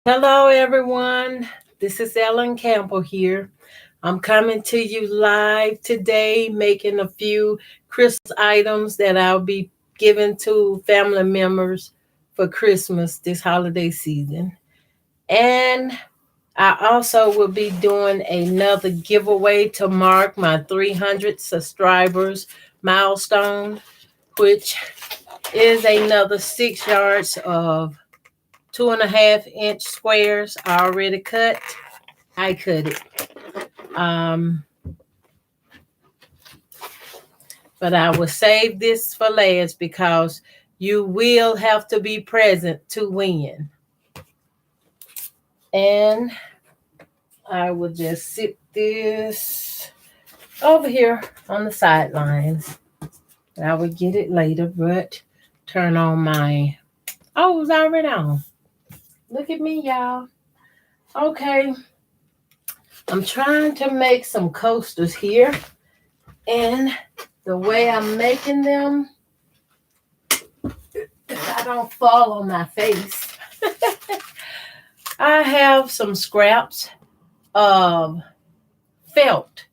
Hello, everyone. This is Ellen Campbell here. I'm coming to you live today, making a few Christmas items that I'll be giving to family members for Christmas this holiday season. And I also will be doing another giveaway to mark my 300 subscribers milestone, which is another 6 yards of 2.5 inch squares already cut. I cut it. Um, but I will save this for last because you will have to be present to win. And I will just sit this over here on the sidelines. I will get it later, but turn on my. Oh, it was already on. Look at me, y'all. Okay. I'm trying to make some coasters here. And the way I'm making them, if I don't fall on my face, I have some scraps of felt.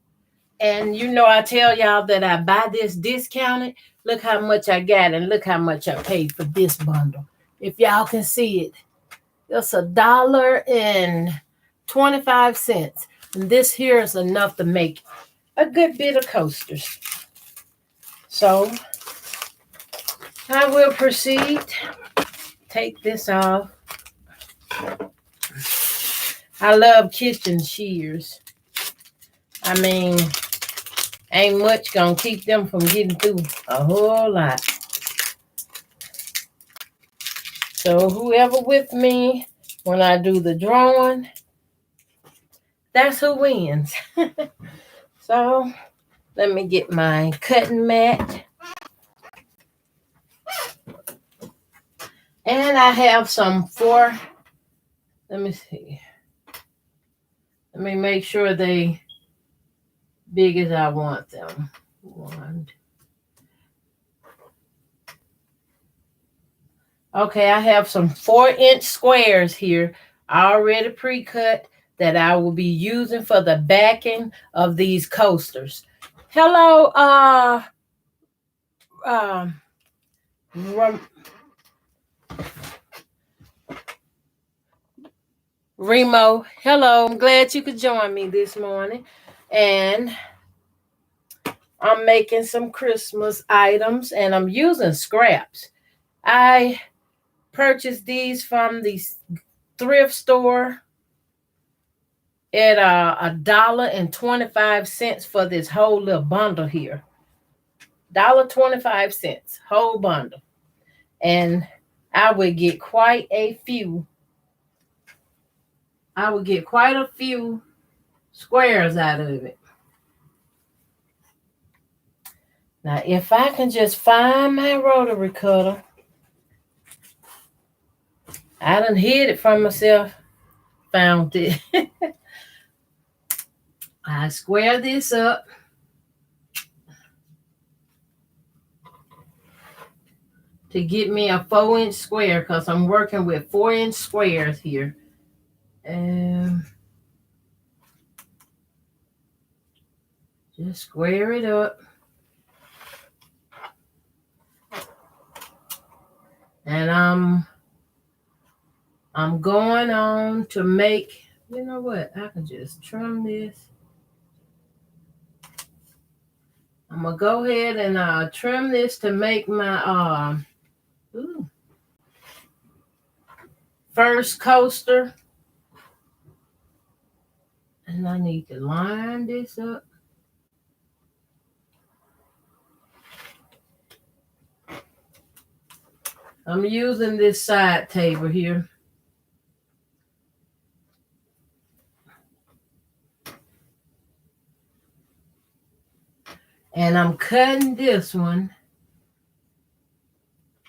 And I tell y'all that I buy this discounted. Look how much I got and look how much I paid for this bundle. If y'all can see it, it's $1.25. And this here is enough to make a good bit of coasters. So I will proceed. Take this off. I love kitchen shears. I mean, ain't much gonna keep them from getting through a whole lot. So whoever with me when I do the drawing, that's who wins. So let me get my cutting mat. And I have some let me see. Let me make sure they big as I want them. Okay, I have some 4-inch squares here already pre-cut that I will be using for the backing of these coasters. Hello, Remo. Hello, I'm glad you could join me this morning. And I'm making some Christmas items and I'm using scraps. I purchased these from the thrift store at $1.25 for this whole little bundle here. $1.25, whole bundle. And I would get quite a few. I would get quite a few squares out of it. Now, if I can just find my rotary cutter, I done hid it from myself. Found it. I square this up. To get me a 4-inch square because I'm working with 4-inch squares here. And just square it up. And I'm going on to make, you know what? I can just trim this. I'm going to go ahead and trim this to make my first coaster. And I need to line this up. I'm using this side table here. And I'm cutting this one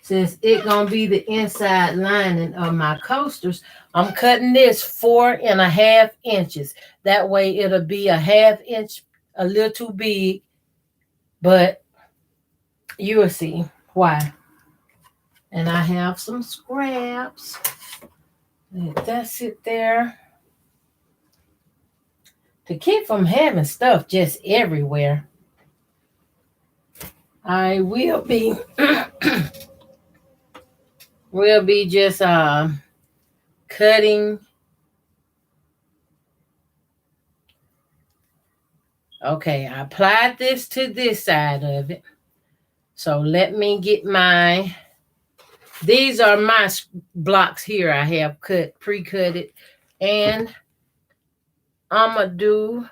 since it's going to be the inside lining of my coasters. I'm cutting this 4.5 inches. That way it'll be a 1/2 inch, a little too big, but you will see why. And I have some scraps. Let that sit there. To keep from having stuff just everywhere, I will be just cutting. Okay, I applied this to this side of it. So let me get these are my blocks here I have pre-cut it. And I'm going to do,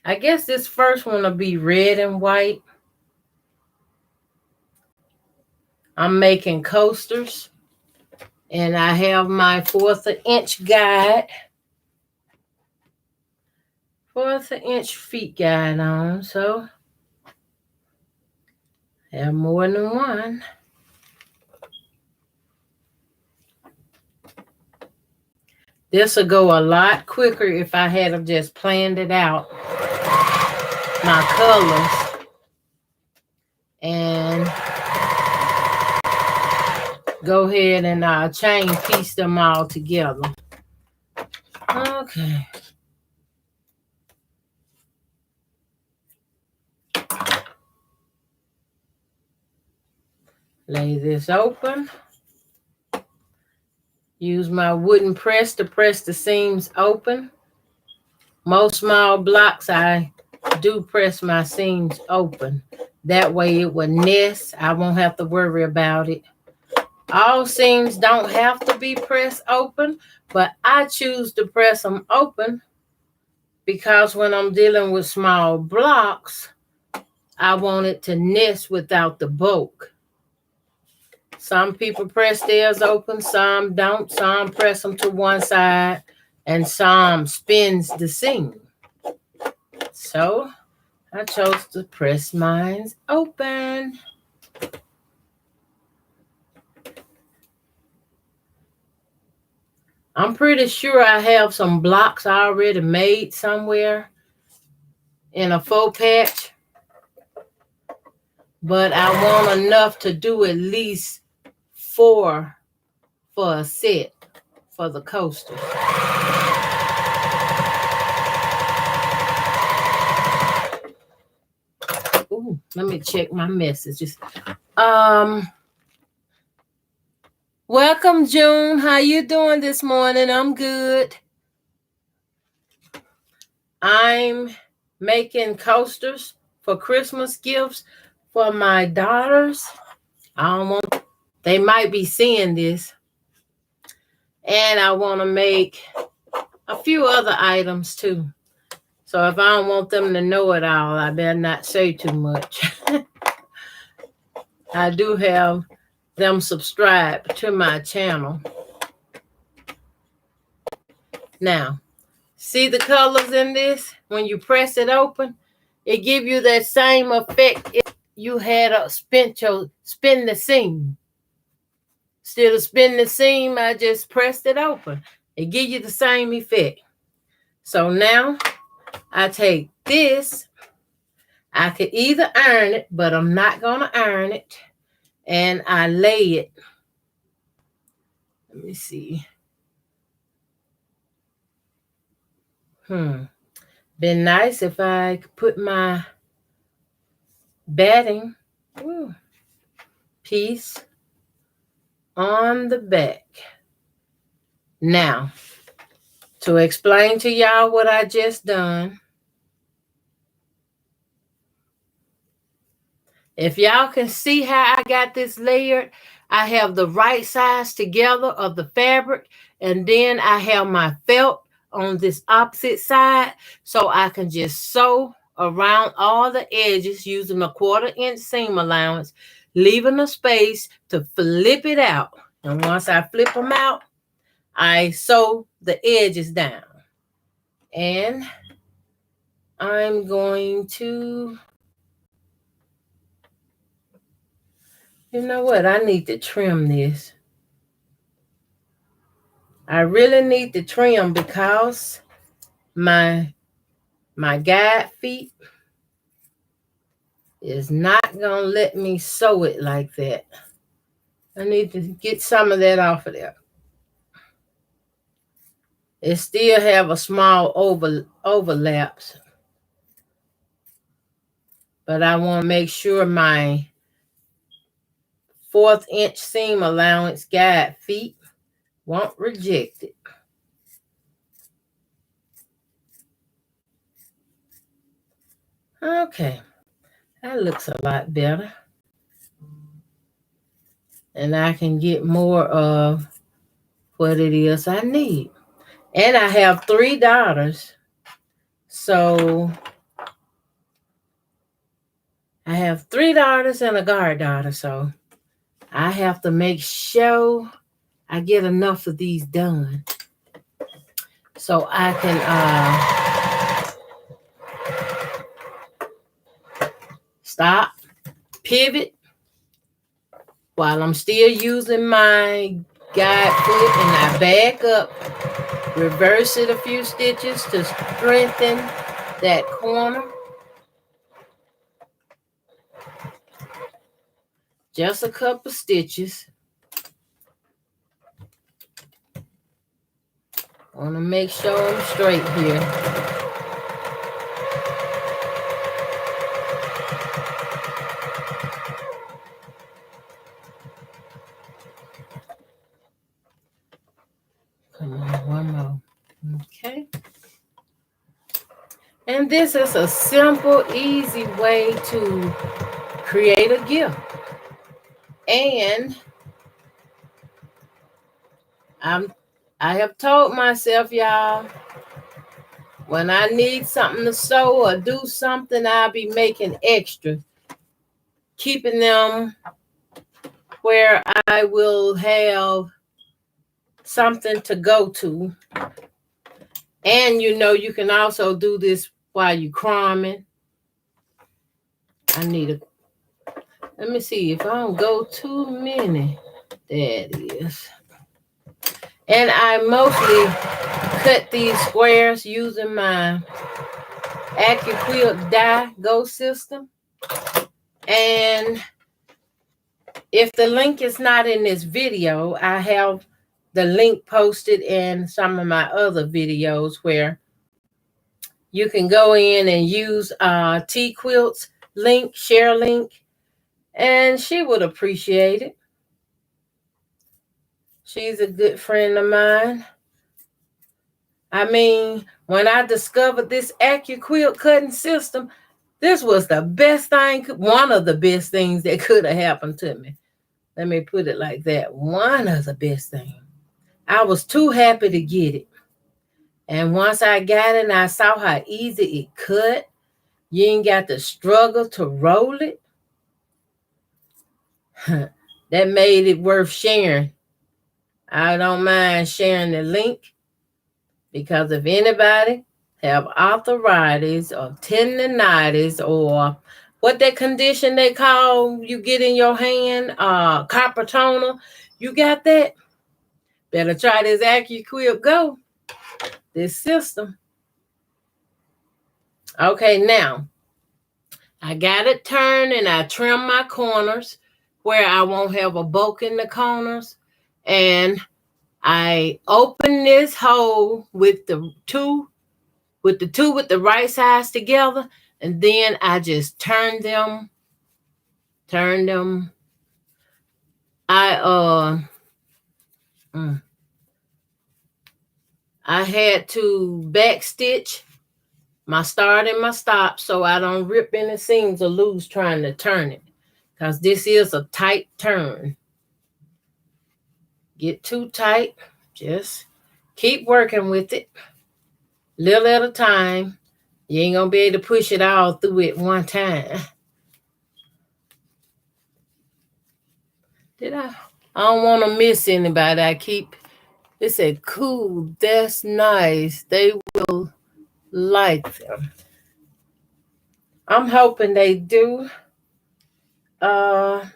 I guess this first one will be red and white. I'm making coasters. And I have my 1/4 inch guide. 1/4 inch feet guide on. So I have more than one. This will go a lot quicker if I had just planned it out. My colors. And go ahead and chain piece them all together. Okay. Lay this open. Use my wooden press to press the seams open. Most small blocks, I do press my seams open. That way it will nest. I won't have to worry about it. All seams don't have to be pressed open, but I choose to press them open because when I'm dealing with small blocks, I want it to nest without the bulk. Some people press theirs open, some don't. Some press them to one side, and some spins the seam. So I chose to press mine open. I'm pretty sure I have some blocks already made somewhere in a faux patch, but I want enough to do at least 4 for a set for the coaster. Ooh, let me check my messages. Welcome, June. How you doing this morning? I'm good. I'm making coasters for Christmas gifts for my daughters. They might be seeing this. And I want to make a few other items too. So if I don't want them to know it all, I better not say too much. I do have them subscribe to my channel. Now, see the colors in this? When you press it open, it gives you that same effect if you had a spin the seam. Instead of spinning the seam, I just pressed it open. It gives you the same effect. So now I take this. I could either iron it, but I'm not going to iron it. And I lay it. Let me see. Been nice if I could put my batting piece on the back. Now, to explain to y'all what I just done. If y'all can see how I got this layered, I have the right size together of the fabric, and then I have my felt on this opposite side, so I can just sew around all the edges using a 1/4 inch seam allowance, leaving a space to flip it out. And once I flip them out, I sew the edges down. And I'm going to, you know what? I need to trim this. I really need to trim because my guide feet is not going to let me sew it like that. I need to get some of that off of there. It still have a small overlaps, but I want to make sure my 1/4 inch seam allowance guide feet won't reject it. Okay, that looks a lot better. And I can get more of what it is I need. And I have 3 daughters. So I have 3 daughters and a goddaughter. So I have to make sure I get enough of these done so I can stop, pivot while I'm still using my guide foot, and I back up, reverse it a few stitches to strengthen that corner. Just a couple stitches. Want to make sure I'm straight here. Come on, one more. Okay. And this is a simple, easy way to create a gift. And I have told myself, y'all, when I need something to sew or do something, I'll be making extra, keeping them where I will have something to go to. And you can also do this while you're cramming. Let me see if I don't go too many. There it is. And I mostly cut these squares using my AccuQuilt die go system. And if the link is not in this video, I have the link posted in some of my other videos where you can go in and use T Quilt's link, share link, and she would appreciate it. She's a good friend of mine. I mean, when I discovered this AccuQuilt cutting system, this was the best thing, one of the best things that could have happened to me. Let me put it like that. One of the best things. I was too happy to get it. And once I got it and I saw how easy it cut, you ain't got to struggle to roll it. That made it worth sharing. I don't mind sharing the link, because if anybody have arthritis or tendinitis or what that condition they call you get in your hand, carpal tunnel, you got that, better try this AccuQuilt Go, this system. Okay, now I got it turned and I trim my corners where I won't have a bulk in the corners. And I open this hole with the two with the right sides together, and then I just turn them. I had to back stitch my start and my stop so I don't rip any seams or lose trying to turn it, because this is a tight turn. Get too tight, just keep working with it, little at a time. You ain't gonna be able to push it all through at one time. I don't want to miss anybody. They said, cool, that's nice. They will like them. I'm hoping they do. I'm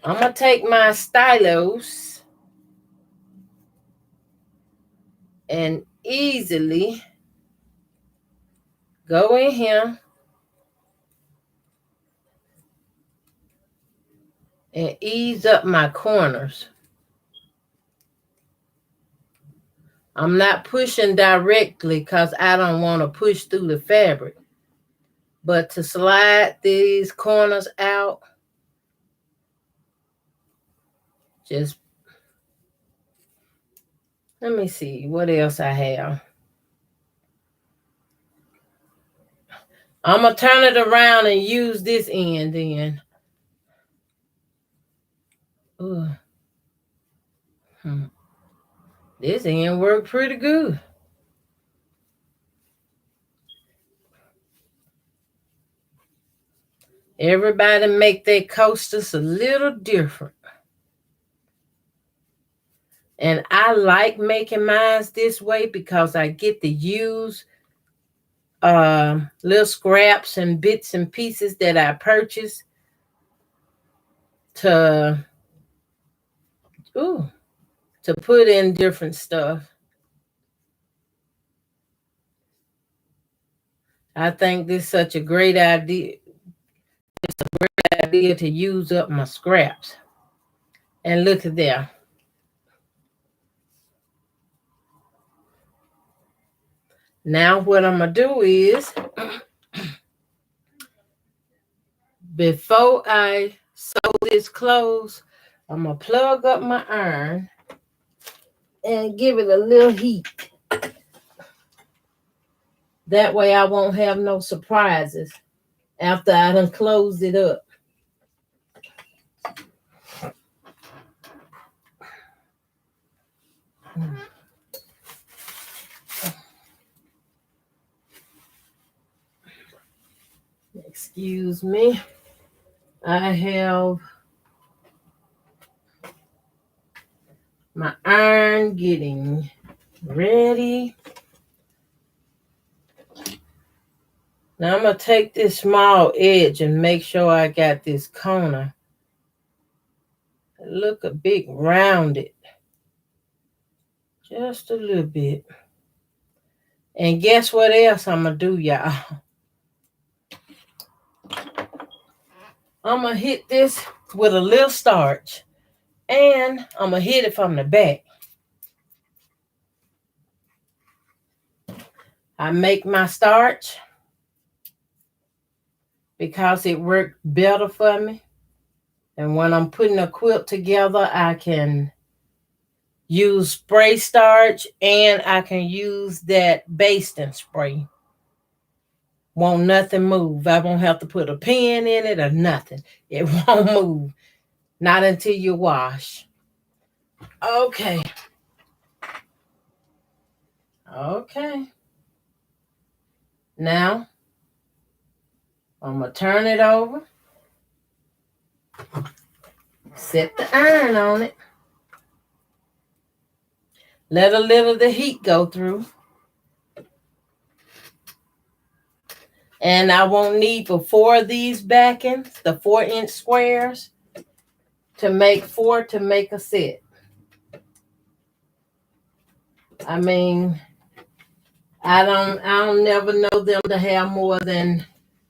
gonna take my stylos and easily go in here and ease up my corners. I'm not pushing directly because I don't want to push through the fabric. But to slide these corners out, just, let me see what else I have. I'm going to turn it around and use this end then. This end worked pretty good. Everybody make their coasters a little different. And I like making mine this way because I get to use little scraps and bits and pieces that I purchase to put in different stuff. I think this is such a great idea. It's a great idea to use up my scraps. And look at there. Now what I'm going to do is, before I sew this close, I'm going to plug up my iron and give it a little heat. That way I won't have no surprises after I done closed it up. Excuse me. I have my iron getting ready. Now I'm going to take this small edge and make sure I got this corner. Look a bit rounded. Just a little bit. And guess what else I'm going to do, y'all? I'm going to hit this with a little starch. And I'm going to hit it from the back. I make my starch because it worked better for me. And when I'm putting a quilt together, I can use spray starch and I can use that basting spray. Won't nothing move. I won't have to put a pin in it or nothing. It won't move. Not until you wash. Okay. Now, I'm going to turn it over. Set the iron on it. Let a little of the heat go through. And I won't need for 4 of these backings, the 4-inch squares, to make 4 to make a set. I mean, I don't never know them to have more than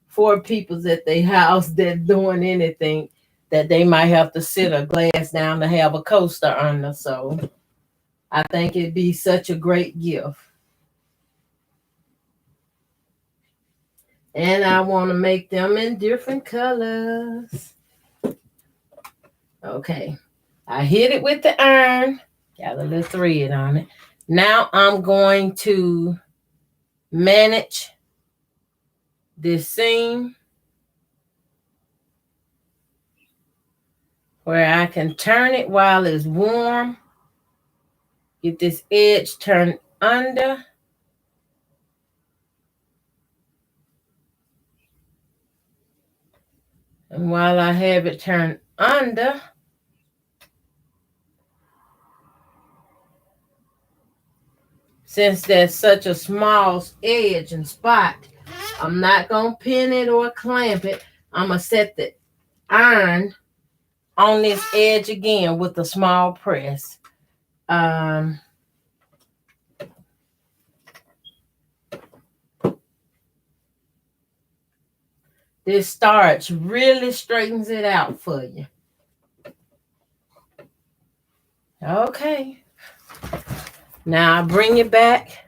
4 people at their house that doing anything that they might have to sit a glass down to have a coaster under. So I think it'd be such a great gift. And I want to make them in different colors. Okay. I hit it with the iron. Got a little thread on it. Now I'm going to manage this seam where I can turn it while it's warm. Get this edge turned under. And while I have it turned under, since there's such a small edge and spot, I'm not going to pin it or clamp it. I'm going to set the iron on this edge again with a small press. This starch really straightens it out for you. Okay. Now I bring it back.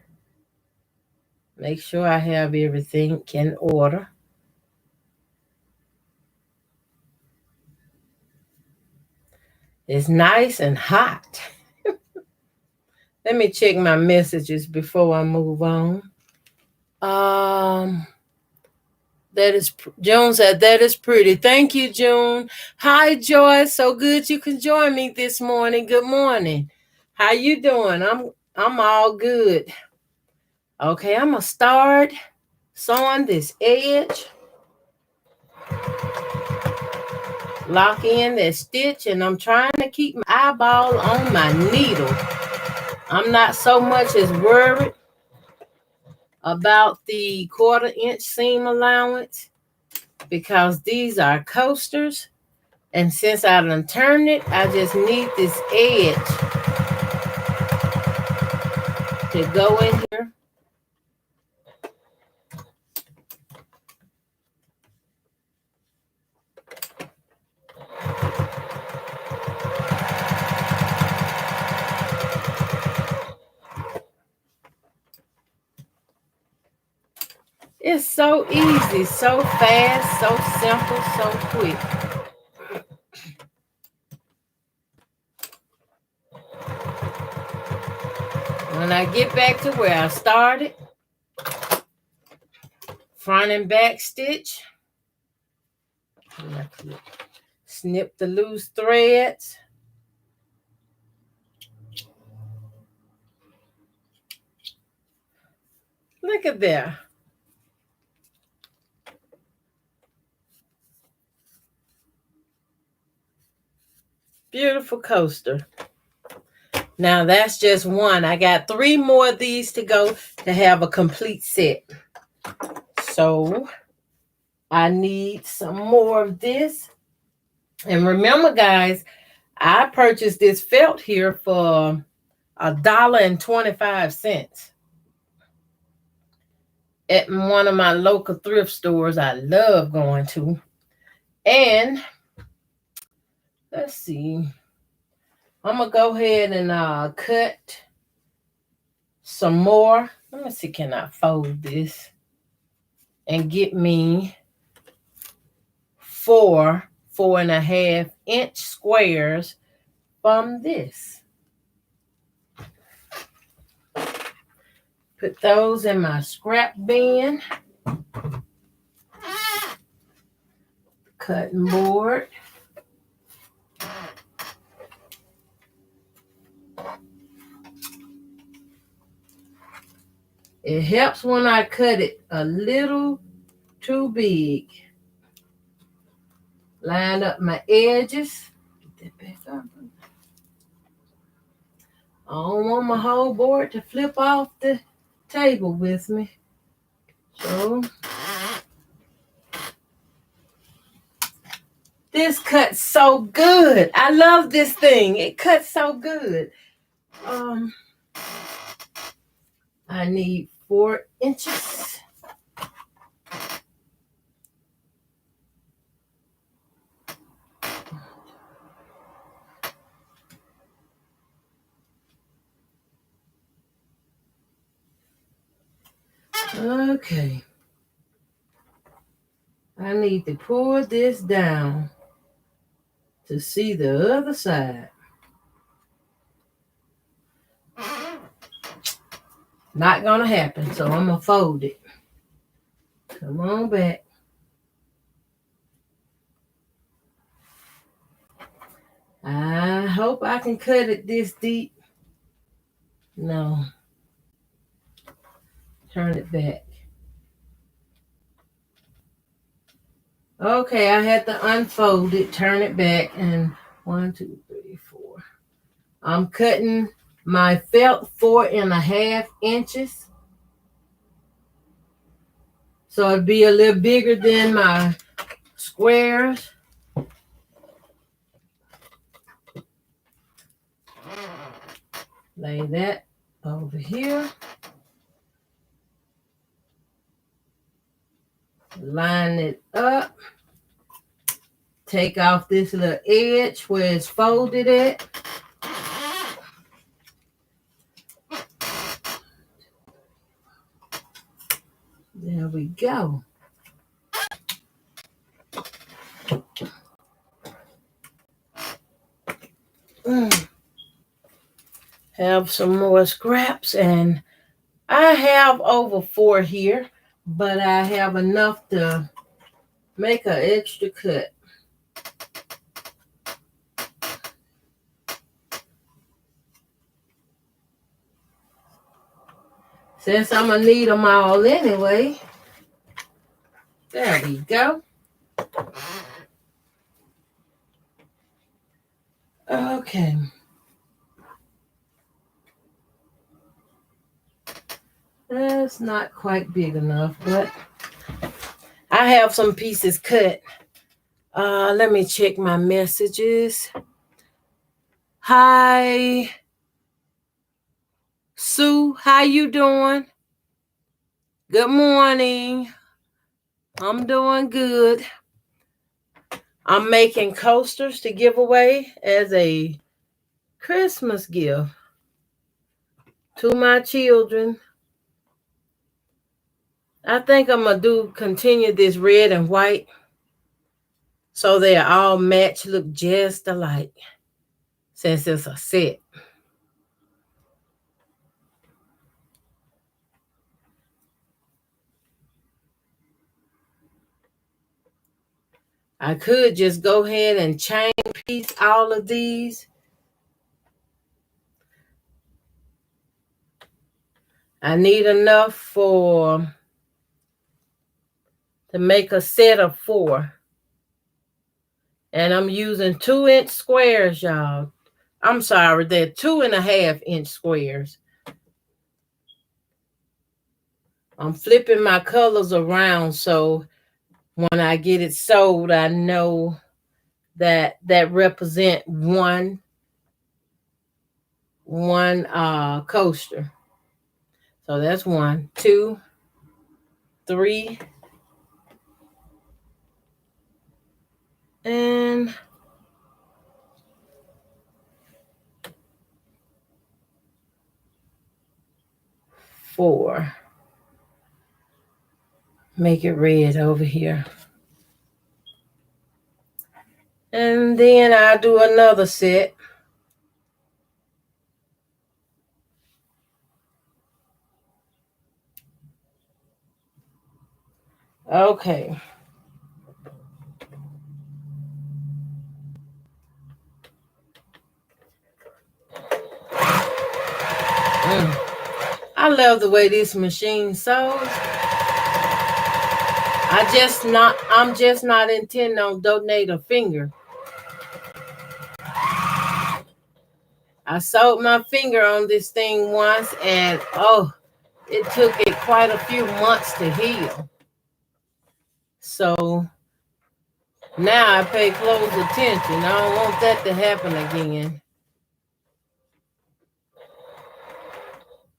Make sure I have everything in order. It's nice and hot. Let me check my messages before I move on. Um, that is June said that is pretty. Thank you, June. Hi, Joy. So good you can join me this morning. Good morning. How you doing? I'm all good. Okay, I'm gonna start sewing this edge. Lock in that stitch, and I'm trying to keep my eyeball on my needle. I'm not so much as worried about the 1/4 inch seam allowance because these are coasters, and since I done turned it, I just need this edge to go in here. It's so easy, so fast, so simple, so quick. When I get back to where I started, front and back stitch, snip the loose threads. Look at there. Beautiful coaster. Now that's just one. I got 3 more of these to go to have a complete set. So I need some more of this. And remember, guys, I purchased this felt here for $1.25 at one of my local thrift stores I love going to. And let's see. I'm going to go ahead and cut some more. Let me see, can I fold this and get me 4.5 inch squares from this. Put those in my scrap bin. Cutting board. It helps when I cut it a little too big. Line up my edges. Get that back up. I don't want my whole board to flip off the table with me. So this cuts so good. I love this thing. It cuts so good. I need 4 inches. Okay. I need to pour this down to see the other side. Not gonna happen, so I'm gonna fold it. Come on back. I hope I can cut it this deep. No. Turn it back. Okay, I had to unfold it, turn it back, and 1, 2, 3, 4. I'm cutting my felt 4.5 inches. So it'd be a little bigger than my squares. Lay that over here. Line it up. Take off this little edge where it's folded at. There we go. Have some more scraps, and I have over 4 here, but I have enough to make an extra cut. Since I'm going to need them all anyway. There we go. Okay. That's not quite big enough, but I have some pieces cut. Let me check my messages. Hi, Sue. How you doing? Good morning. I'm doing good. I'm making coasters to give away as a Christmas gift to my children. I think I'm going to continue this red and white so they all match, look just alike, since it's a set. I could just go ahead and chain piece all of these. I need enough to make a set of 4. And I'm using 2-inch squares, y'all. I'm sorry, they're 2.5-inch squares. I'm flipping my colors around so when I get it sold, I know that represent one coaster. So that's 1, 2, 3, and 4. Make it red over here. And then I'll do another set. Okay. I love the way this machine sews. I'm just not intending on donating a finger. I sewed my finger on this thing once, and it took it quite a few months to heal. So now I pay close attention. I don't want that to happen again.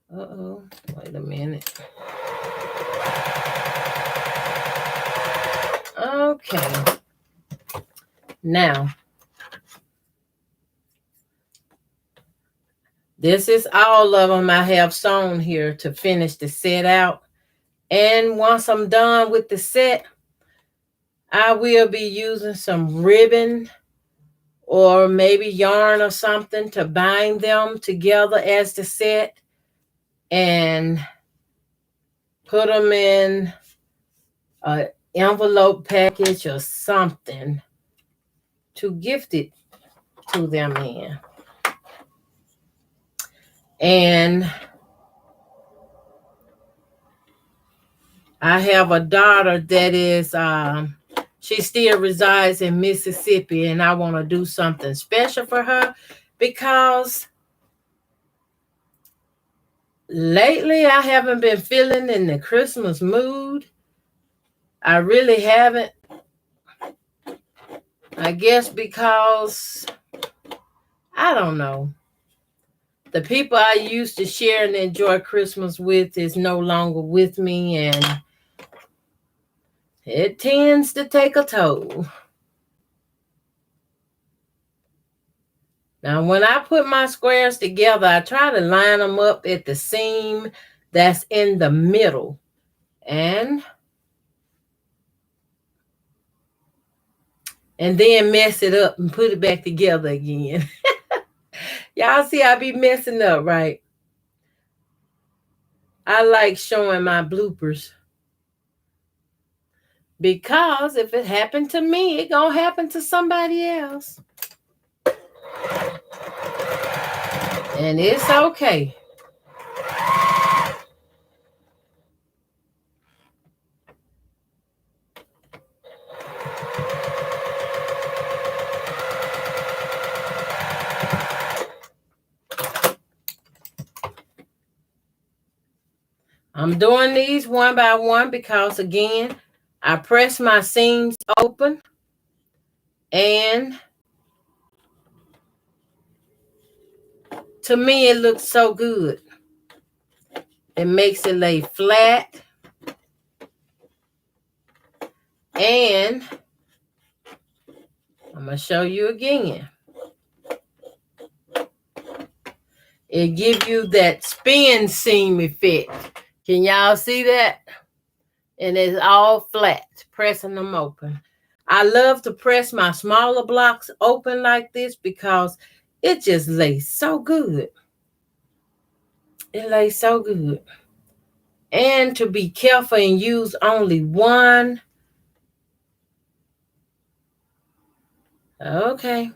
Wait a minute. Okay. Now, this is all of them I have sewn here to finish the set out. And once I'm done with the set, I will be using some ribbon or maybe yarn or something to bind them together as the set and put them in an envelope package or something to gift it to them in. And I have a daughter that is, she still resides in Mississippi, and I want to do something special for her because lately I haven't been feeling in the Christmas mood. I really haven't. I guess because, I don't know. The people I used to share and enjoy Christmas with is no longer with me, and it tends to take a toll. Now, when I put my squares together, I try to line them up at the seam that's in the middle. and then mess it up and put it back together again. Y'all see I be messing up, right? I like showing my bloopers. Because if it happened to me, it gonna happen to somebody else. And it's okay. I'm doing these one by one because, again, I press my seams open and to me it looks so good. It makes it lay flat and I'm going to show you again. It gives you that spin seam effect. Can y'all see that? And it's all flat, pressing them open. I love to press my smaller blocks open like this because it just lays so good. It lays so good. And to be careful and use only one. Okay.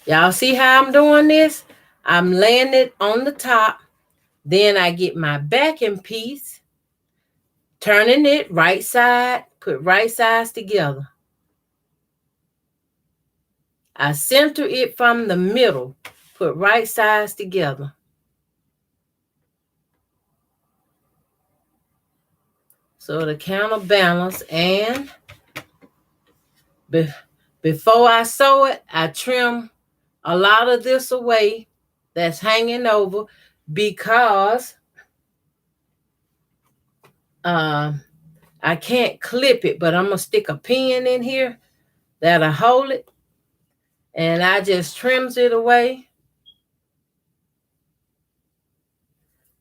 Y'all see how I'm doing this? I'm laying it on the top. Then I get my backing piece, turning it right side, put right sides together. I center it from the middle, put right sides together. So to counterbalance, and before I sew it, I trim a lot of this away that's hanging over because I can't clip it, but I'm going to stick a pin in here that'll hold it. And I just trims it away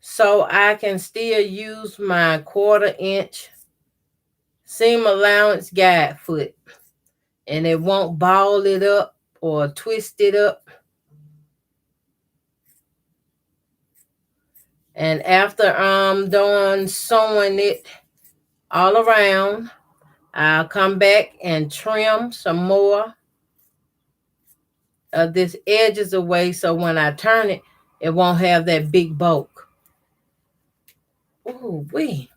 so I can still use my 1/4 inch seam allowance guide foot. And it won't ball it up or twist it up. And after I'm done sewing it all around, I'll come back and trim some more of this edges away so when I turn it, it won't have that big bulk. Ooh, wee.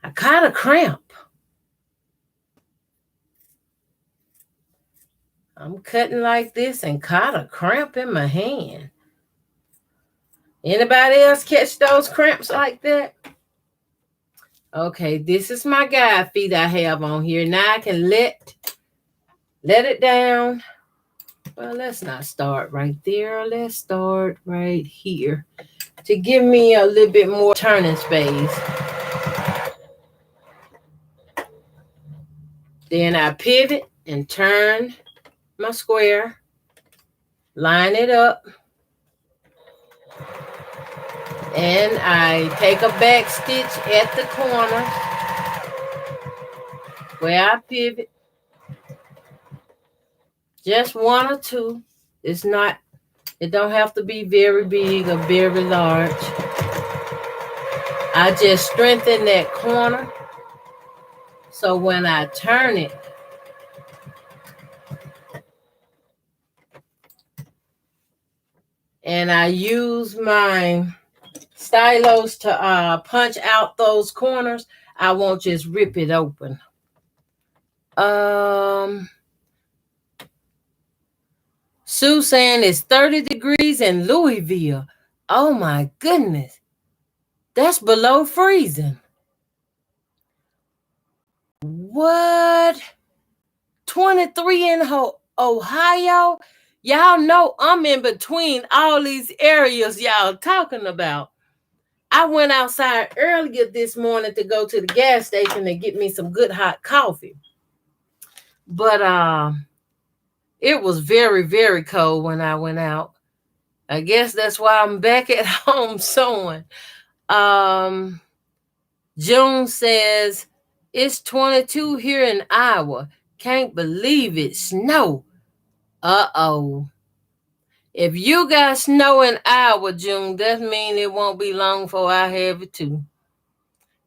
I caught a cramp. I'm cutting like this and caught a cramp in my hand. Anybody else catch those cramps like that? Okay, this is my guide feet I have on here. Now I can let it down. Well, let's not start right there. Let's start right here to give me a little bit more turning space. Then I pivot and turn my square, line it up, and I take a back stitch at the corner where I pivot. Just one or two. It don't have to be very big or very large. I just strengthen that corner so when I turn it, and I use my stylos to punch out those corners, I won't just rip it open. Sue saying it's 30 degrees in Louisville. Oh my goodness. That's below freezing. What? 23 in Ohio? Y'all know I'm in between all these areas y'all talking about. I went outside earlier this morning to go to the gas station and get me some good hot coffee. But it was very, very cold when I went out. I guess that's why I'm back at home sewing. June says, it's 22 here in Iowa. Can't believe it. Snow. Uh-oh. If you got snow in Iowa, June, that means it won't be long before I have it too.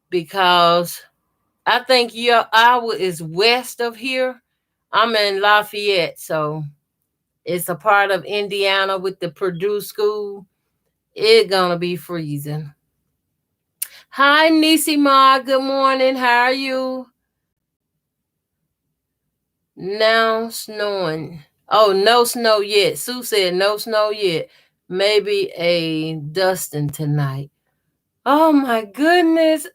Because I think your Iowa is west of here. I'm in Lafayette, so it's a part of Indiana with the Purdue school. It's gonna be freezing. Hi, Nisi Ma. Good morning. How are you? Now snowing. Oh, no snow yet. Sue said no snow yet. Maybe a dusting tonight. Oh my goodness.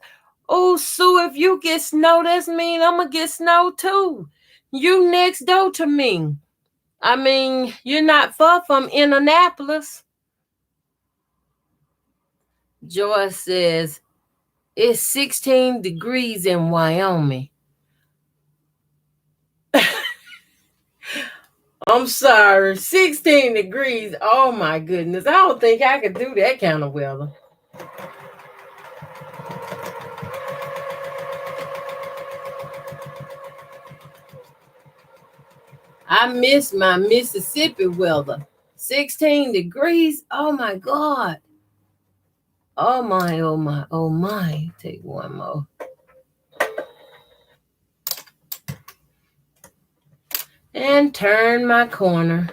Oh, Sue, if you get snow, that's mean I'm gonna get snow too. You next door to me. I mean, you're not far from Indianapolis. Joy says it's 16 degrees in Wyoming. I'm sorry, 16 degrees. Oh my goodness. I don't think I could do that kind of weather. I miss my Mississippi weather. 16 degrees. Oh my God. Oh my, oh my, oh my. Take one more. And turn my corner.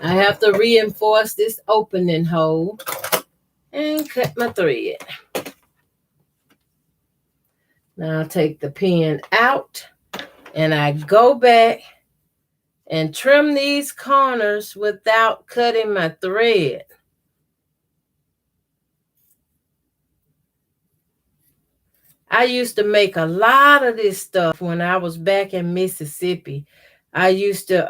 I have to reinforce this opening hole and cut my thread. Now I take the pin out and I go back and trim these corners without cutting my thread. I used to make a lot of this stuff when I was back in Mississippi. I used to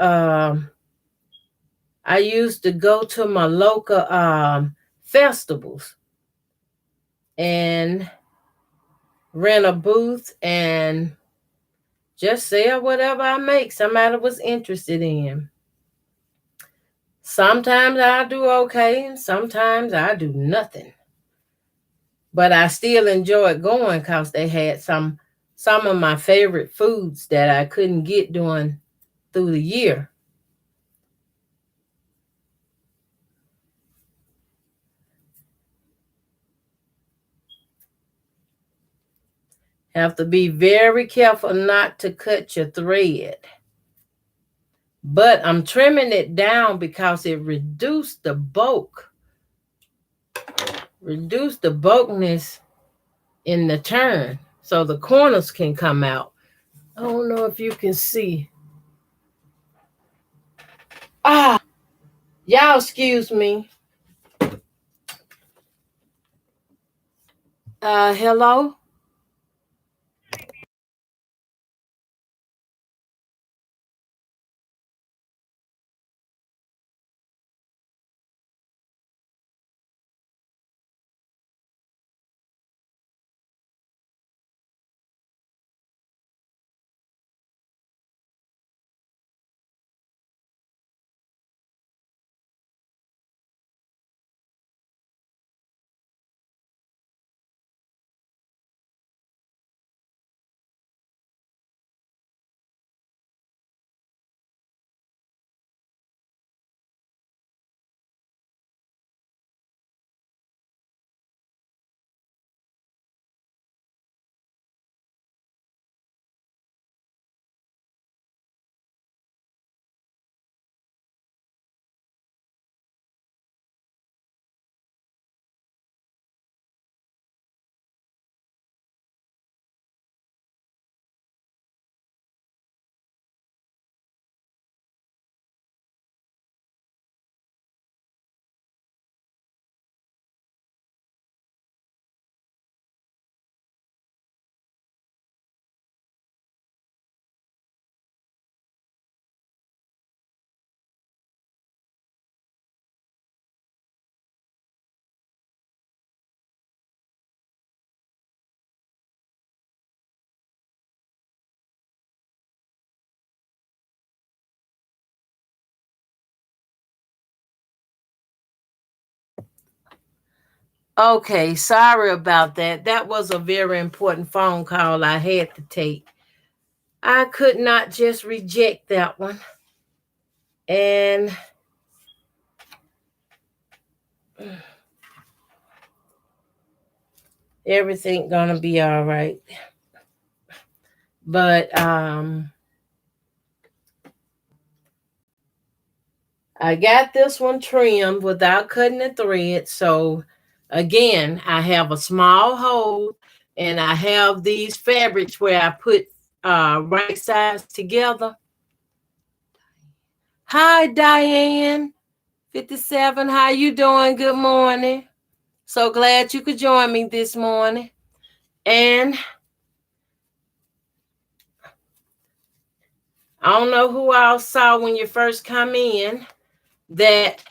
go to my local festivals and rent a booth and just sell whatever I make somebody was interested in. Sometimes I do okay and sometimes I do nothing. But I still enjoyed going because they had some of my favorite foods that I couldn't get through the year. Have to be very careful not to cut your thread. But I'm trimming it down because it reduced the bulk. Reduce the bulkiness in the turn so the corners can come out. I don't know if you can see. Y'all excuse me. Hello? Okay, sorry about that. That was a very important phone call I had to take. I could not just reject that one. And everything gonna be all right. But I got this one trimmed without cutting the thread. So again, I have a small hole and I have these fabrics where I put right sides together. Hi Diane 57. How you doing? Good morning. So glad you could join me this morning. And I don't know who all saw when you first come in that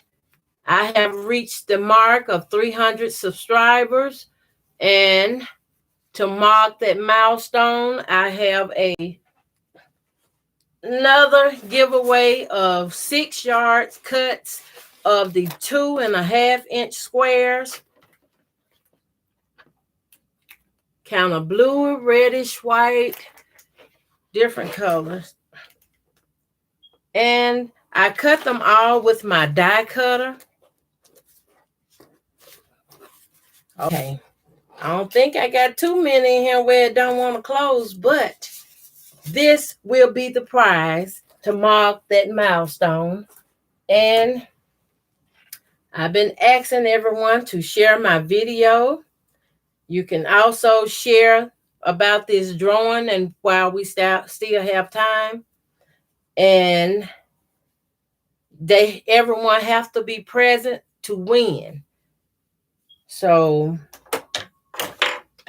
I have reached the mark of 300 subscribers. And to mark that milestone, I have another giveaway of 6 yards cuts of the 2.5-inch squares. Kind of blue, reddish, white, different colors. And I cut them all with my die cutter. Okay. I don't think I got too many in here where it don't want to close, but this will be the prize to mark that milestone. And I've been asking everyone to share my video. You can also share about this drawing and while we still have time. And everyone has to be present to win. So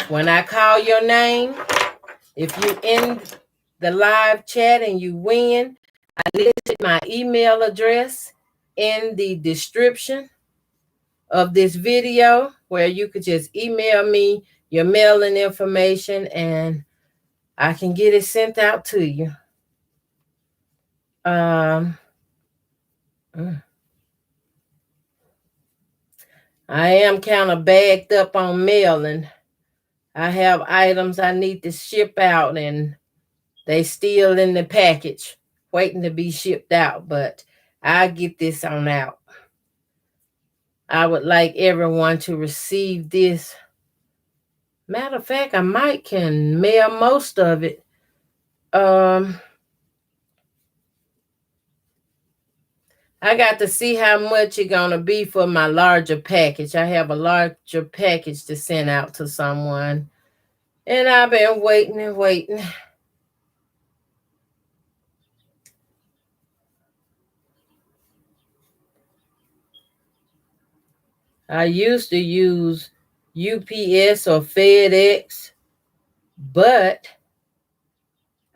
when I call your name, if you're in the live chat and you win, I listed my email address in the description of this video where you could just email me your mailing information and I can get it sent out to you. I am kind of bagged up on mailing. I have items I need to ship out and they still in the package waiting to be shipped out, but I'll get this on out. I would like everyone to receive this. Matter of fact, I might can mail most of it. I got to see how much it's gonna be for my larger package. I have a larger package to send out to someone. And I've been waiting and waiting. I used to use UPS or FedEx, but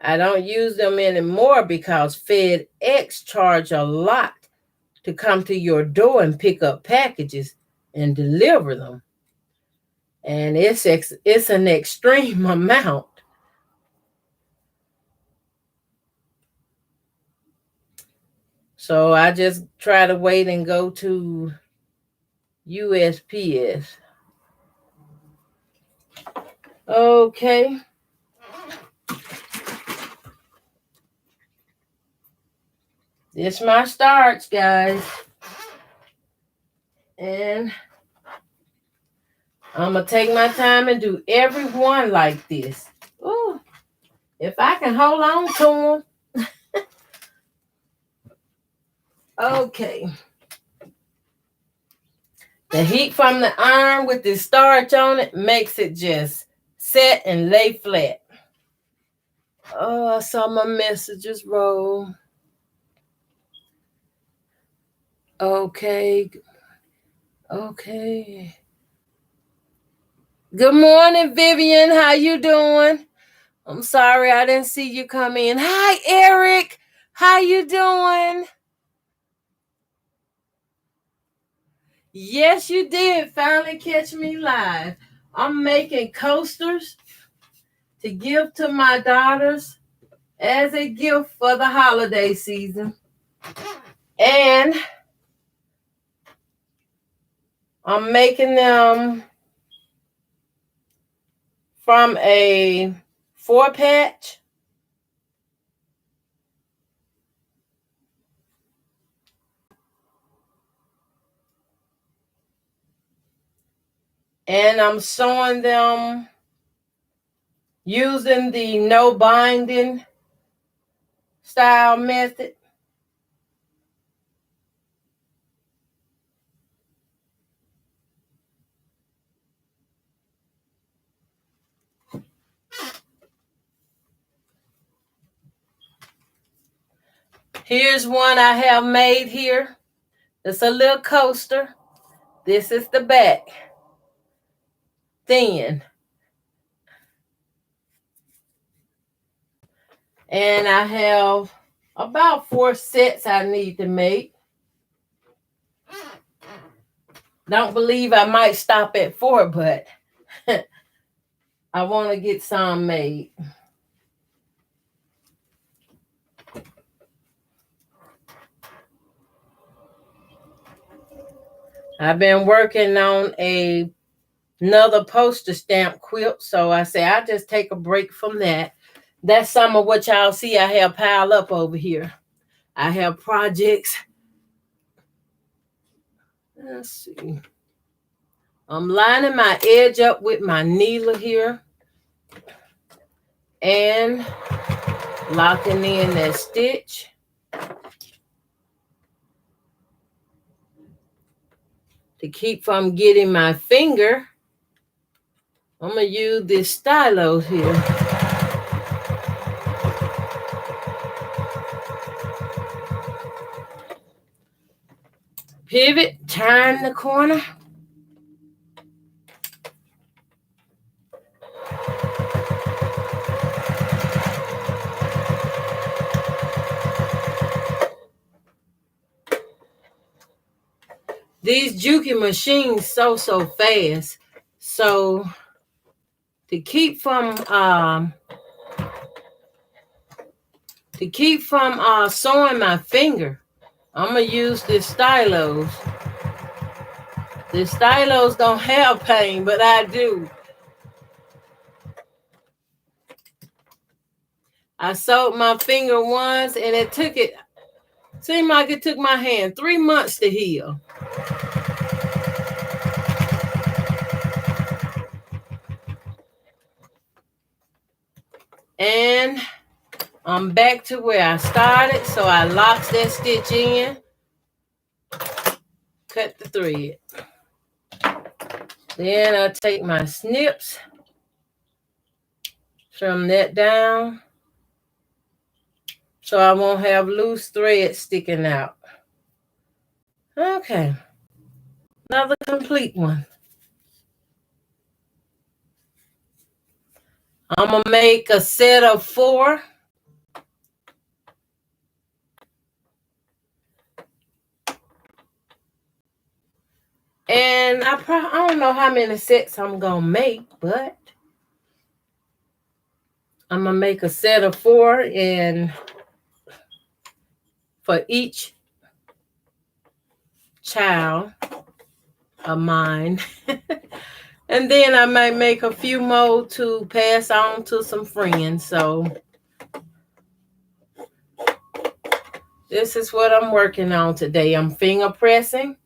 I don't use them anymore because FedEx charge a lot to come to your door and pick up packages and deliver them. And it's an extreme amount. So I just try to wait and go to USPS. Okay. This my starts, guys. And I'm going to take my time and do every one like this. Ooh, if I can hold on to them. Okay. The heat from the iron with the starch on it makes it just set and lay flat. Oh, I saw my messages roll. Okay. Okay. Good morning, Vivian. How you doing? I'm sorry I didn't see you come in. Hi, Eric. How you doing? Yes, you did finally catch me live. I'm making coasters to give to my daughters as a gift for the holiday season. And I'm making them from a 4-patch. And I'm sewing them using the no binding style method. Here's one I have made here. It's a little coaster. This is the back. Thin. And I have about 4 sets I need to make. Don't believe I might stop at 4, but I want to get some made. I've been working on another poster stamp quilt, so I say I'll just take a break from that. That's some of what y'all see I have piled up over here. I have projects. Let's see. I'm lining my edge up with my needle here and locking in that stitch. To keep from getting my finger, I'm going to use this stylo here. Pivot, turn the corner. These juking machines so fast. So to keep from sewing my finger, I'm gonna use this stylos. The stylos don't have pain, but I do. I sewed my finger once, and seemed like it took my hand 3 months to heal. And I'm back to where I started, so I locked that stitch in, cut the thread. Then I take my snips, trim that down, so I won't have loose thread sticking out. Okay, another complete one. I'm gonna make a set of 4. And I don't know how many sets I'm gonna make, but I'm gonna make a set of 4 and for each child of mine. And then I might make a few more to pass on to some friends. So this is what I'm working on today. I'm finger pressing.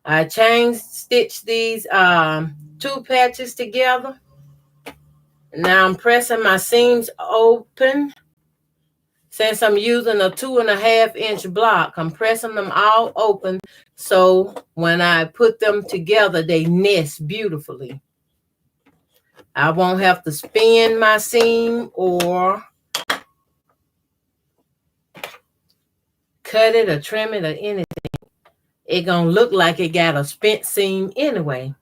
I chain stitched these 2 patches together. Now I'm pressing my seams open. Since I'm using a 2.5-inch block, I'm pressing them all open so when I put them together, they nest beautifully. I won't have to spin my seam or cut it or trim it or anything. It's going to look like it got a spent seam anyway.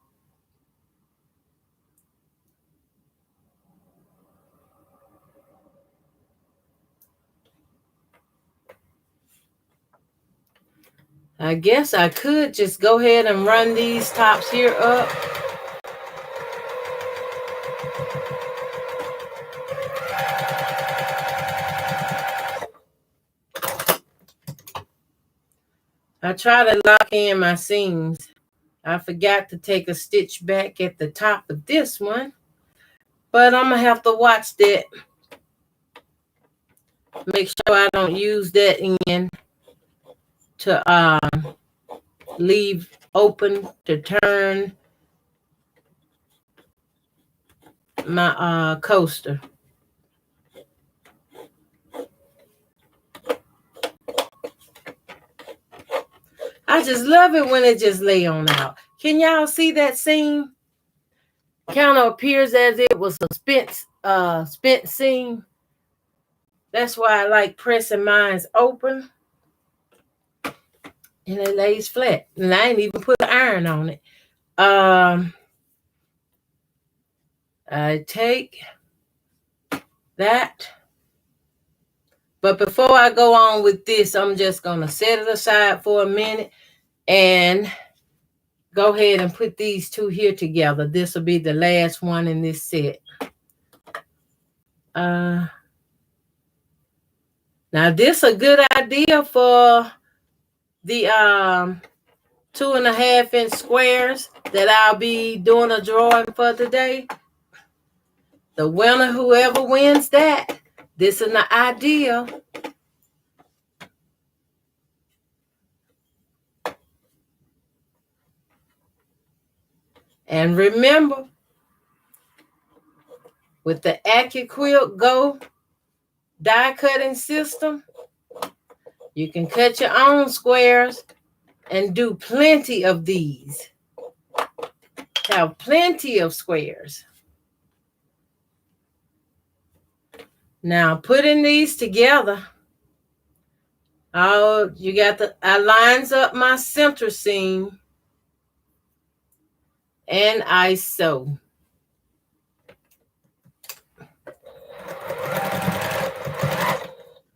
I guess I could just go ahead and run these tops here up. I try to lock in my seams. I forgot to take a stitch back at the top of this one. But I'm going to have to watch that. Make sure I don't use that in to leave open to turn my coaster. I just love it when it just lay on out. Can y'all see that seam? Kind of appears as it was a spent seam. That's why I like pressing mine open. And it lays flat. And I ain't even put iron on it. I take that. But before I go on with this, I'm just going to set it aside for a minute and go ahead and put these two here together. This will be the last one in this set. Now, this is a good idea for the 2.5-inch squares that I'll be doing a drawing for today. The winner, whoever wins that, this is an idea. And remember, with the AccuQuilt Go die cutting system, you can cut your own squares and do plenty of these. Have plenty of squares. Now, putting these together, I lines up my center seam and I sew.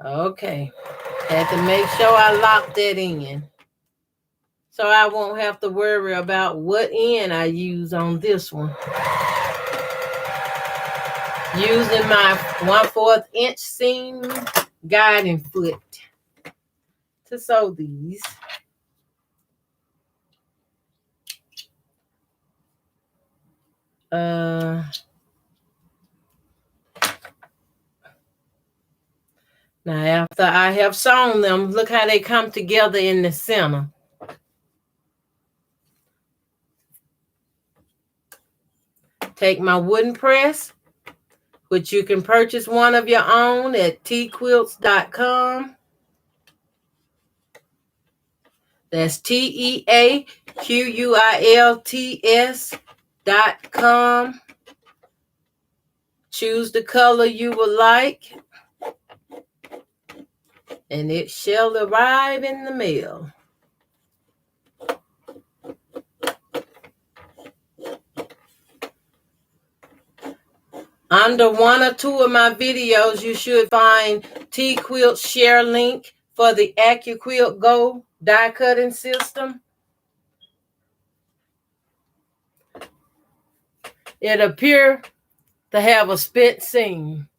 Okay. Had to make sure I lock that in. So I won't have to worry about what end I use on this one. Using my 1/4 inch seam guiding foot to sew these. Now after I have sewn them, look how they come together in the center. Take my wooden press, which you can purchase one of your own at tquilts.com. That's TEAQUILTS.com. Choose the color you would like, and it shall arrive in the mail. Under one or two of my videos, you should find T-Quilt's share link for the AccuQuilt Go die cutting system. It appears to have a split seam.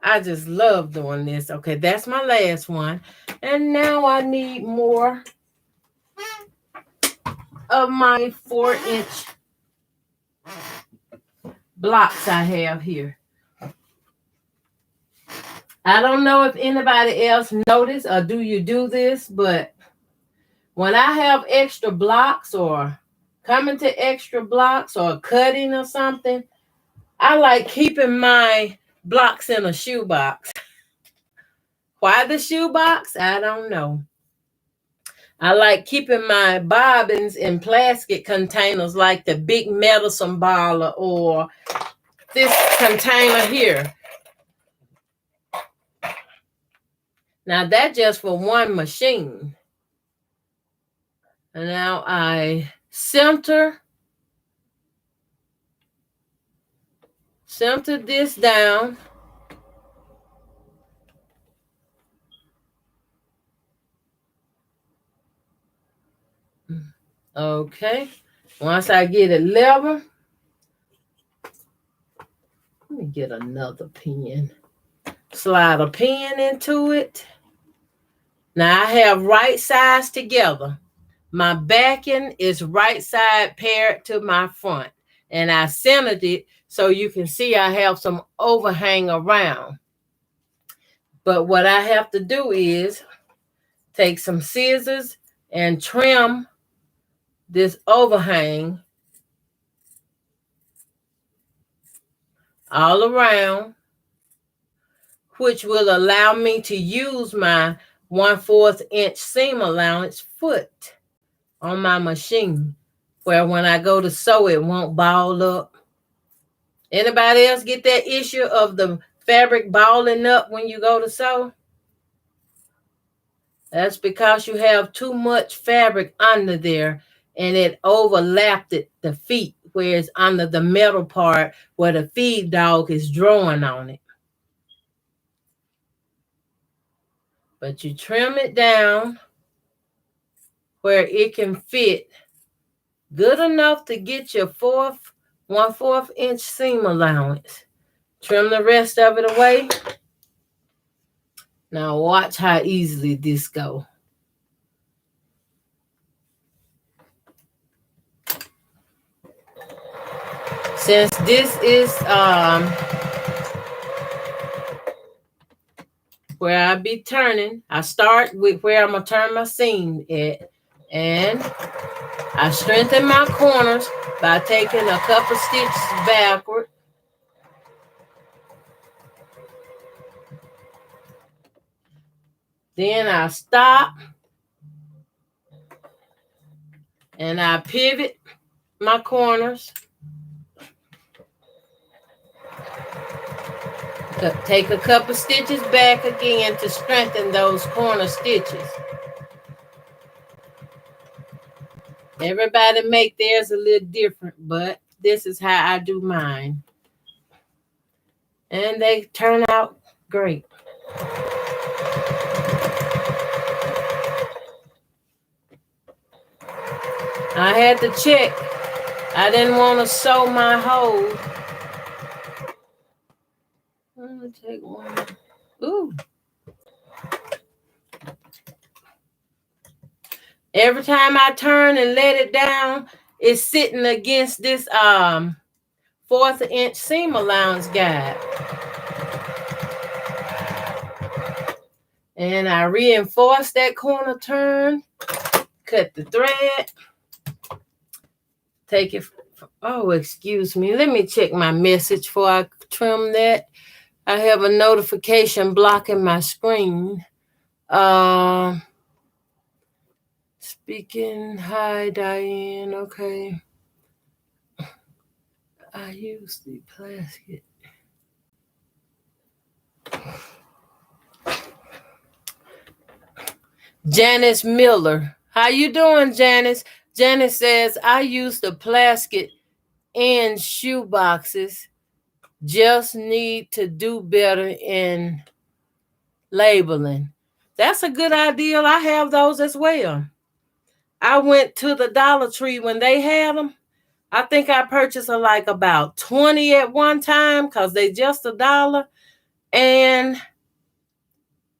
I just love doing this. Okay, that's my last one. And now I need more of my 4-inch blocks I have here. I don't know if anybody else noticed or do you do this, but when I have extra blocks or coming to extra blocks or cutting or something, I like keeping my blocks in a shoebox. Why the shoebox? I don't know. I like keeping my bobbins in plastic containers like the big medicine ball or this container here. Now that's just for one machine. And now I center this down. Okay. Once I get it level, let me get another pen. Slide a pen into it. Now I have right sides together. My backing is right side paired to my front. and I centered it so you can see I have some overhang around. But what I have to do is take some scissors and trim this overhang all around, which will allow me to use my 1/4 inch seam allowance foot on my machine, where when I go to sew, it won't ball up. Anybody else get that issue of the fabric balling up when you go to sew? That's because you have too much fabric under there and it overlapped the feet, where it's under the metal part where the feed dog is drawing on it. But you trim it down where it can fit good enough to get your 1/4 inch seam allowance. Trim the rest of it away. Now watch how easily this goes. Since this is where I be turning, I start with where I'm gonna turn my seam at, and I strengthen my corners by taking a couple stitches backward. Then I stop and I pivot my corners. Take a couple stitches back again to strengthen those corner stitches. Everybody make theirs a little different, but this is how I do mine. And they turn out great. I had to check. I didn't want to sew my hole. I'm gonna take one. Ooh. Every time I turn and let it down, it's sitting against this 1/4 inch seam allowance guide. And I reinforce that corner turn, cut the thread, take it. Oh, excuse me. Let me check my message before I trim that. I have a notification blocking my screen. Speaking. Hi, Diane. Okay. I use the plastic. Janice Miller. How you doing, Janice? Janice says, I use the plastic in shoe boxes. Just need to do better in labeling. That's a good idea. I have those as well. I went to the Dollar Tree when they had them. I think I purchased like about 20 at one time because they just $1. And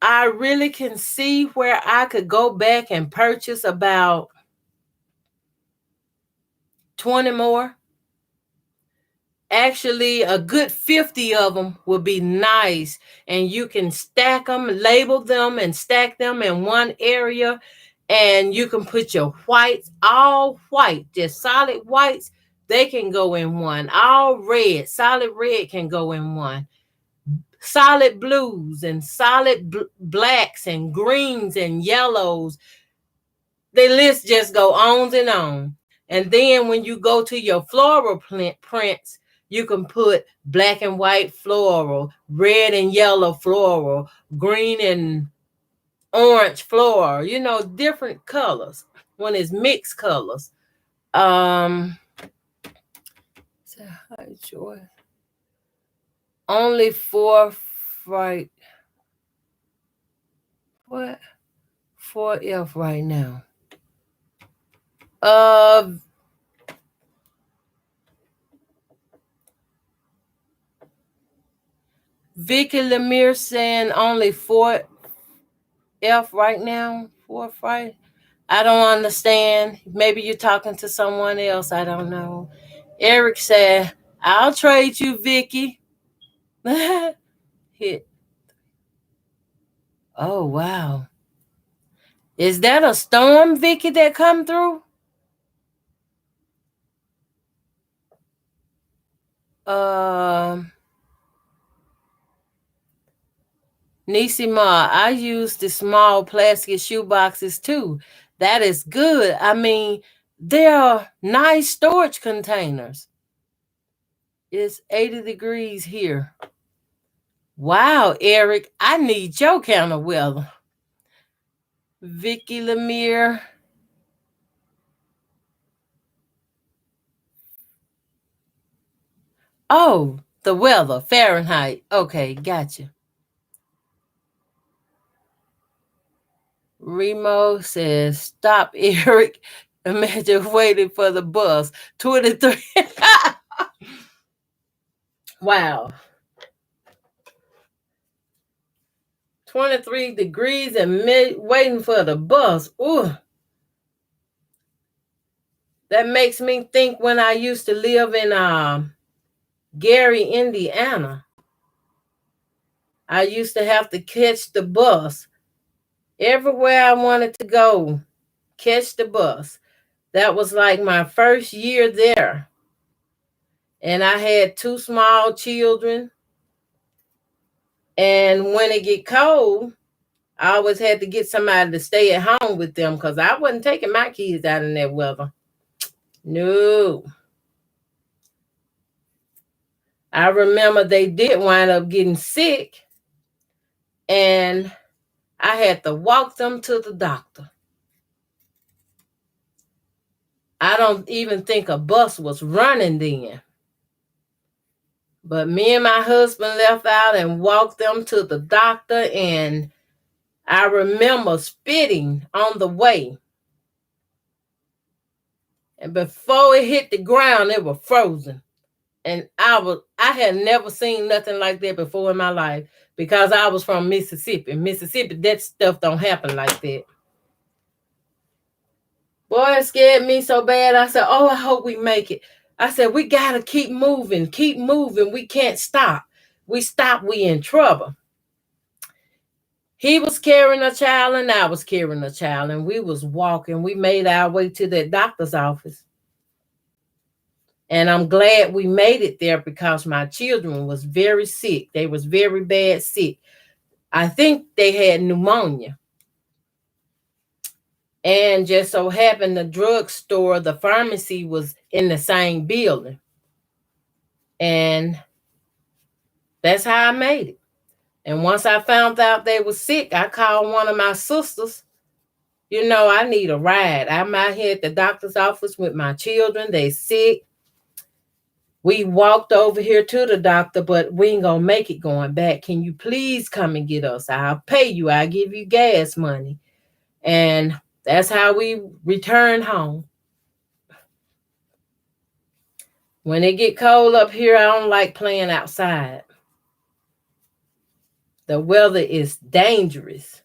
I really can see where I could go back and purchase about 20 more. Actually, a good 50 of them would be nice. And you can stack them, label them, and stack them in one area. And you can put your whites, all white, just solid whites. They can go in one. All red, solid red can go in one. Solid blues and solid blacks and greens and yellows. The list just go on and on. And then when you go to your floral prints, you can put black and white floral, red and yellow floral, green and orange floral, different colors when it's mixed colors. Hi, Joy. Only 4 right. What? 4F right now. Vicky Lemire saying only 4F right now. 4 right. I don't understand. Maybe you're talking to someone else. I don't know. Eric said, I'll trade you, Vicky. Hit. Oh, wow. Is that a storm, Vicky, that come through? Nisima, I use the small plastic shoe boxes too. That is good. I mean, they're nice storage containers. It's 80 degrees here. Wow, Eric, I need your kind of weather. Vicky Lemire. Oh, the weather, Fahrenheit. Okay, gotcha. Remo says, stop, Eric. Imagine waiting for the bus. 23. Wow. 23 degrees and waiting for the bus. Ooh. That makes me think when I used to live in Gary, Indiana. I used to have to catch the bus. Everywhere I wanted to go, catch the bus. That was like my first year there. And I had 2 small children. And when it get cold, I always had to get somebody to stay at home with them because I wasn't taking my kids out in that weather. No. I remember they did wind up getting sick, and I had to walk them to the doctor. I don't even think a bus was running then. But me and my husband left out and walked them to the doctor, and I remember spitting on the way. And before it hit the ground, it was frozen. And I had never seen nothing like that before in my life because I was from Mississippi. Mississippi, that stuff don't happen like that. Boy, it scared me so bad. I said, oh, I hope we make it. I said, we got to keep moving. We can't stop. We stop, we in trouble. He was carrying a child and I was carrying a child, and we was walking. We made our way to that doctor's office. And I'm glad we made it there because my children was very sick. They was very bad sick. I think they had pneumonia. And just so happened the drugstore, the pharmacy was in the same building. And that's how I made it. And once I found out they were sick, I called one of my sisters. You know, I need a ride. I'm out here at the doctor's office with my children. They sick. We walked over here to the doctor, but we ain't gonna make it going back. Can you please come and get us? I'll pay you. I'll give you gas money. And that's how we return home. When it get cold up here, I don't like playing outside. The weather is dangerous.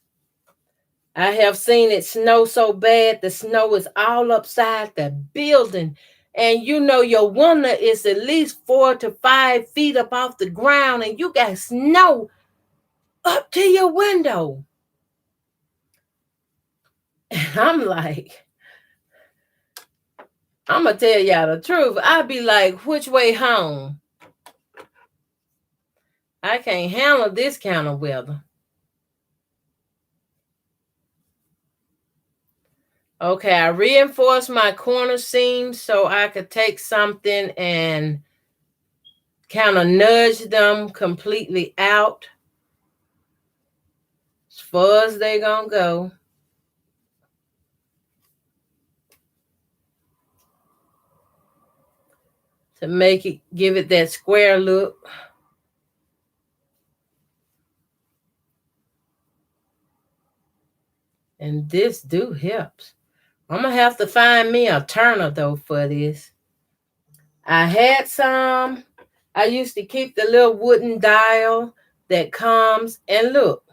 I have seen it snow so bad, the snow is all upside the building. And you know your window is at least 4 to 5 feet up off the ground, and you got snow up to your window. And I'm like, I'm going to tell y'all the truth. I'd be like, which way home? I can't handle this kind of weather. Okay, I reinforced my corner seams so I could take something and kind of nudge them completely out as far as they gonna go. To make it, give it that square look. And this do helps. I'm gonna have to find me a turner though for this. I had some. I used to keep the little wooden dial that comes, and look,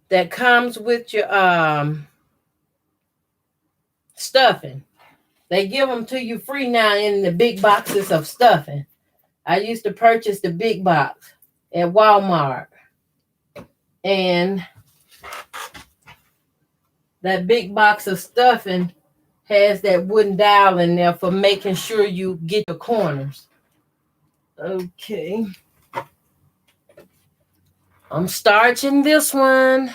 that comes with your stuffing. They give them to you free now in the big boxes of stuffing. I used to purchase the big box at Walmart. And that big box of stuffing has that wooden dowel in there for making sure you get your corners. Okay. I'm starching this one.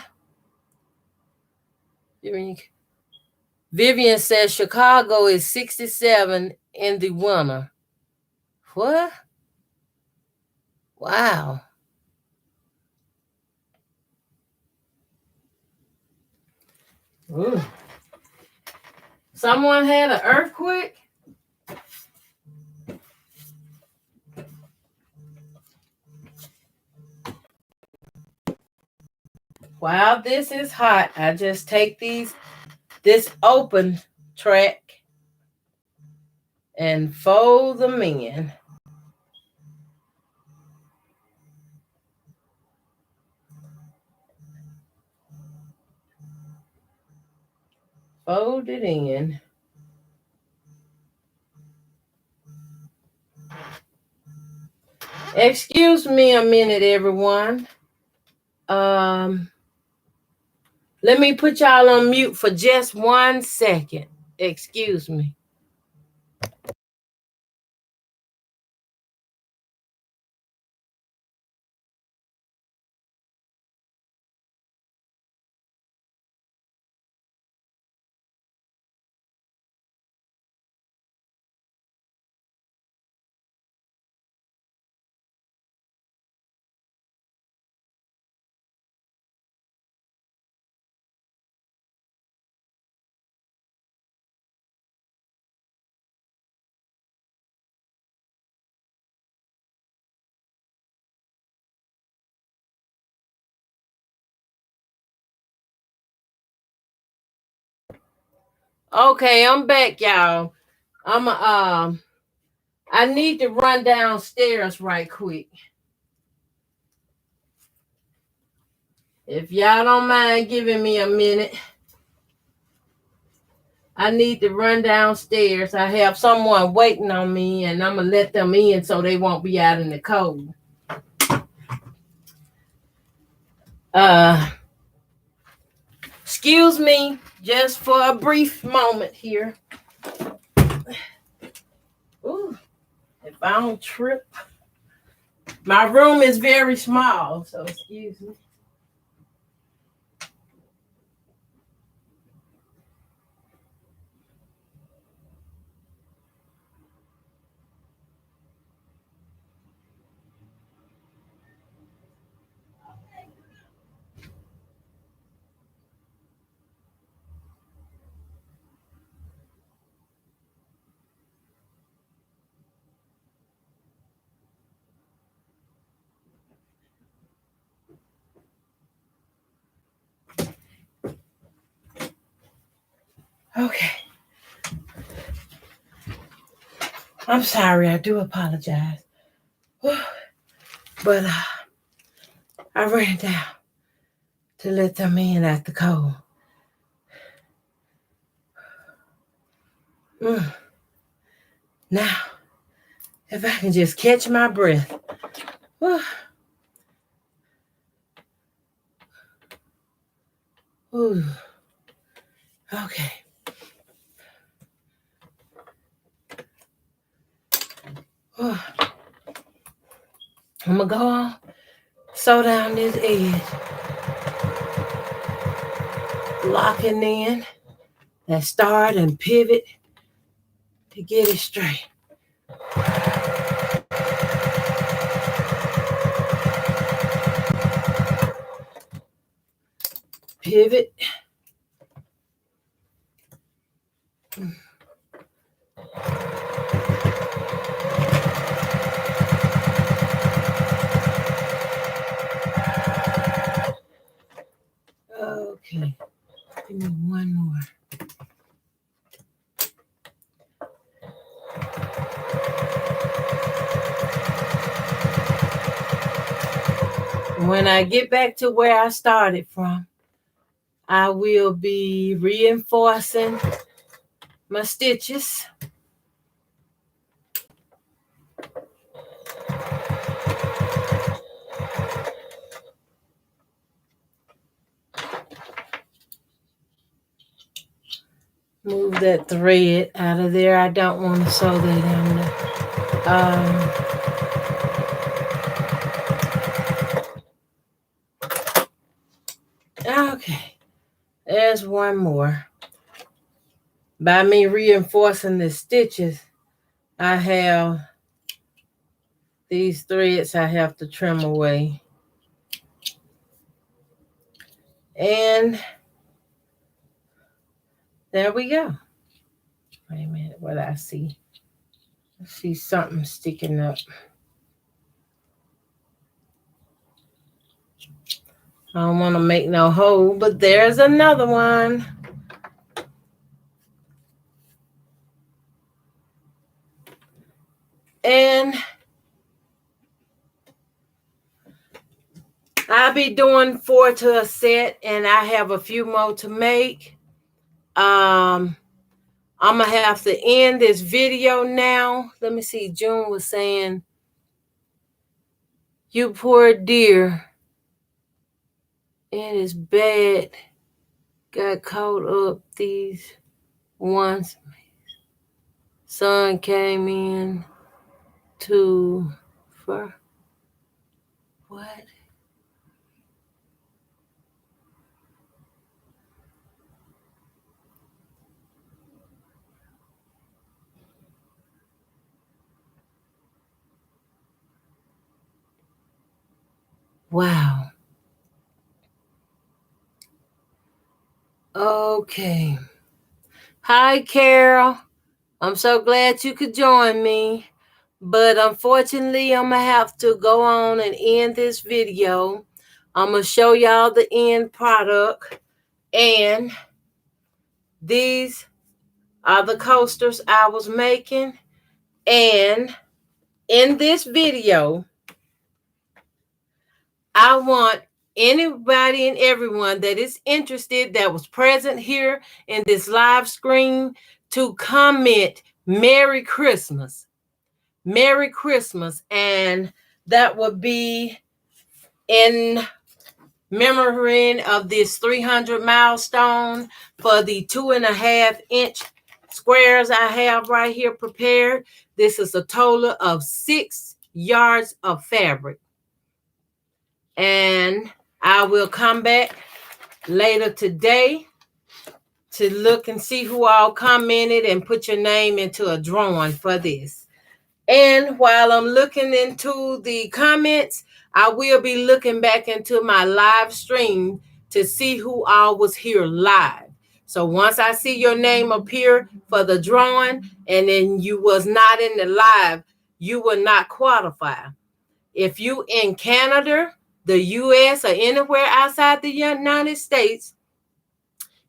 Vivian says Chicago is 67 in the winter. What? Wow. Ooh. Someone had an earthquake? While this is hot, I just take this open track and fold them in. Fold it in. Excuse me a minute, everyone. Let me put y'all on mute for just 1 second. Excuse me. Okay, I'm back, y'all. I need to run downstairs right quick. If y'all don't mind giving me a minute, I need to run downstairs. I have someone waiting on me, and I'm going to let them in so they won't be out in the cold. Excuse me just for a brief moment here. Ooh, if I don't trip. My room is very small, so excuse me. Okay. I'm sorry. I do apologize. But I ran down to let them in at the cold. Now, if I can just catch my breath. Ooh. Okay. I'm going to go on, sew down this edge. Locking in that start and pivot to get it straight. Pivot. Okay, give me one more. When I get back to where I started from, I will be reinforcing my stitches. Move that thread out of there. I don't want to sew that in there. Okay, there's one more. By me reinforcing the stitches, I have these threads I have to trim away. And there we go. Wait a minute, what I see? I see something sticking up. I don't want to make no hole, but there's another one. And I'll be doing 4 to a set, and I have a few more to make. I'm going to have to end this video now. Let me see. June was saying, you poor dear. It is bad. Got caught up these ones. Sun came in to for what? Wow. Okay. Hi, Carol. I'm so glad you could join me. But unfortunately, I'm going to have to go on and end this video. I'm going to show y'all the end product. And these are the coasters I was making. And in this video, I want anybody and everyone that is interested that was present here in this live stream to comment Merry Christmas. Merry Christmas. And that would be in memory of this 300 milestone for the 2.5 inch squares I have right here prepared. This is a total of 6 yards of fabric. And I will come back later today to look and see who all commented and put your name into a drawing for this. And while I'm looking into the comments, I will be looking back into my live stream to see who all was here live. So once I see your name appear for the drawing and then you was not in the live, you will not qualify. If you in Canada, the U.S., or anywhere outside the United States,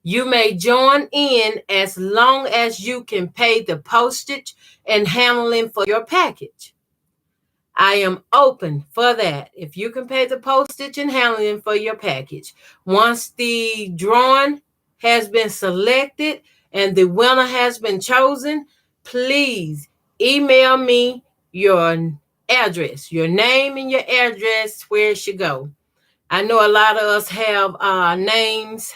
you may join in as long as you can pay the postage and handling for your package. I am open for that. If you can pay the postage and handling for your package. Once the drawing has been selected and the winner has been chosen, please email me your address, your name and your address, where it should go. I know a lot of us have names,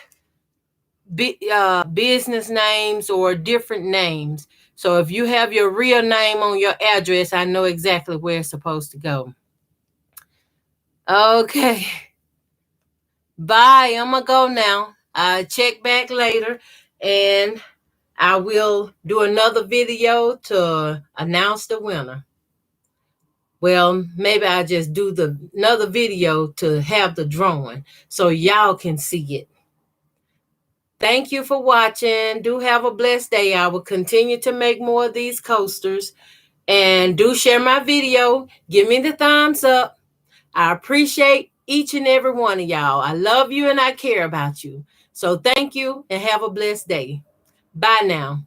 business names, or different names. So if you have your real name on your address, I know exactly where it's supposed to go. Okay. Bye. I'm going to go now. I'll check back later, and I will do another video to announce the winner. Well, maybe I'll just do another video to have the drawing so y'all can see it. Thank you for watching. Do have a blessed day. I will continue to make more of these coasters. And do share my video. Give me the thumbs up. I appreciate each and every one of y'all. I love you and I care about you. So thank you and have a blessed day. Bye now.